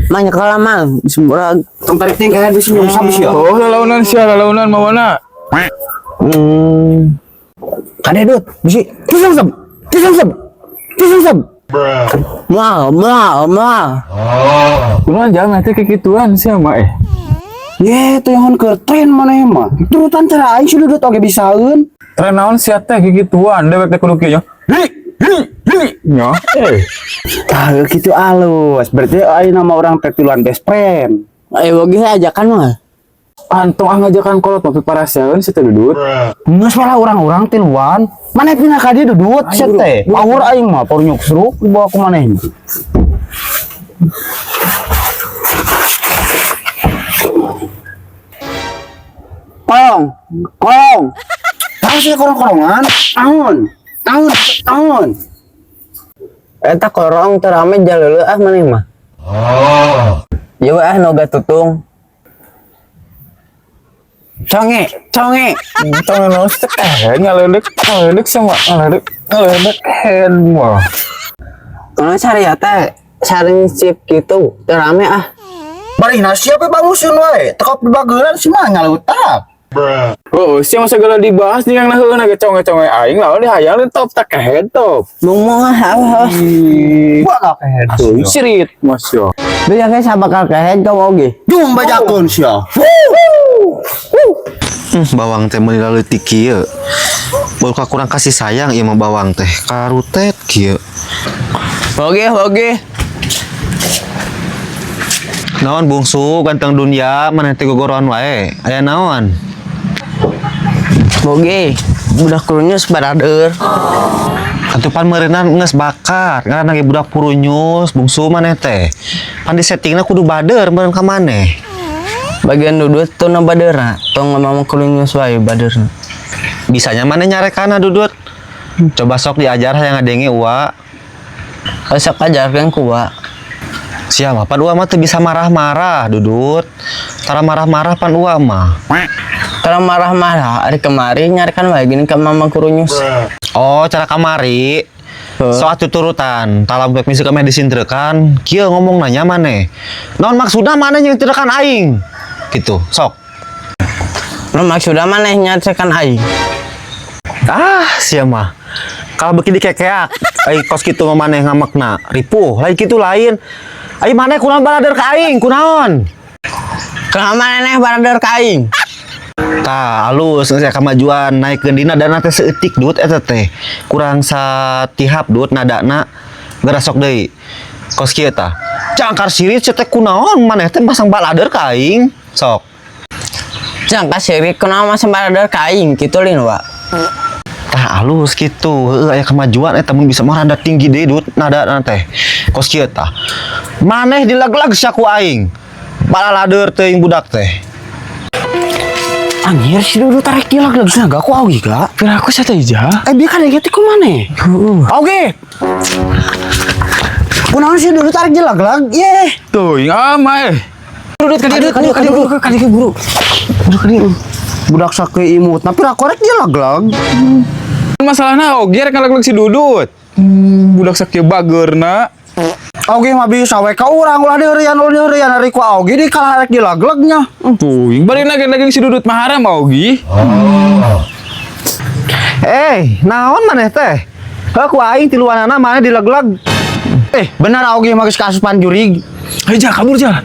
Banyak kalaman semurag tarik tinggal di sini sabis ya. Oh, lalaunan mawana. Kade dut, bisi. Kisam sab. ma Kunaon jangan teh kekituan sia mah Ye, tuh yang ke tren mana mah. Turutan cara aing sudah dut oge bisaeun. Tren naon sia teh kekituan dewek teh kudu kieu nya. Nya. Ah, gitu alus. Berarti aing nama orang tetuluan best friend. ayo ge ajakan mah Antung ngajakan kolot tapi paraseun si teh dudut. Geus malah orang-orang tiluan. Mana pindah ka dieu dudut sia teh. Awur aing mah por nyuksruk dibawa ku maneh. Kolong. Tahu sih korong-korongan? Tahun. eta korong terame jaleuleul maneh mah ya noga tutung Conge. Tong naon teh ngaleudek sama ngaleudek mah. kana sariat teh saring sip kitu terame Bari nasi apa bangusun wae? Tekap dibagelan sih mah nyalutak. Oh, sia segala dibahas jeung naheun ge conge-conge aing lawan dihayang top tak kehead top. ngomong Gua gak kehead. Sirit masya. Deui ge sabakal kahed ka oge Dung bajakun sia. Bawang teh meuli leutik kieu. Baru kurang kasih sayang ieu mah bawang teh. Karutet kieu. oge Naon bungsu ganteng dunia maneh teh gogorohan wae. Aya naon? oge budak kurunyus barader Atupan meureunna geus bakar. Ngaranna ge budak purunyus bungsu maneh teh. Pan di settingna kudu bader meureun ka maneh. bagian dudut tuh na baderna tong ngomong kurunyus wae baderna Bisanya maneh nyarekana dudut. Coba sok diajar hayang ngadenge uwa. sok ajarkeun ku wa Siapa pan uwa mah teu bisa marah-marah dudut. Tara marah-marah pan uwa mah. kalau marah-marah hari kemarin nyarikan wae gini ke mama kurunyus Oh, cara kamari. Soal tuturutan, talam bek misi kami disintrekan, kieu ngomong nanya maneh. Naon maksudna maneh yang tirakan aing? Gitu, sok. nu maksudna maneh nyarikan aing Ah, sia mah. Kalau beki dikekeak, ai kos kitu mah maneh ngamakna. Ripuh, lain kitu lain. Ai maneh kunaon barader ka aing, kunaon? kenapa maneh barader ka aing Tah, alus geus kamajuan naikkeun dina dana teh seutik dut eta teh. Kurang satihap dut nadana. Gara sok deui. Kos kieu tah. Cangkar sirit teh kunaon maneh teh pasang balader ka aing? Sok. jangka sirik kenapa masih barader ka aing kitu lin wa Tah alus gitu. Heueuh aya kemajuan eta mun bisa mah rada tinggi deui dut nadana teh. Kos kieu tah. Maneh dilag-lag sia ku aing. Balader teuing budak teh. Anjir si dudut tarik dia lagi naga ku augi ka. Kira aku sate ija. Biar kan gitu ku maneh. Augi. Kunaon si dudut tarik dia lag. Ye. Tuh, ama Dudut ka dieu buru. Dudut ka dieu. Budak sakeu imut, tapi ra korek dia lag. Masalahna oge rek ngalag si dudut. Budak sakieu bageurna. Augi mah bisa we ka urang ulah deurian ari ku augi di kalarek di lag-lagnya. Tuh, bari nage-nage si dudut mah haram ogi. Naon maneh teh? Heuh ku aing tiluanana maneh dilag-lag. Benar augi mah geus kasupan jurig. Ayo kabur ja.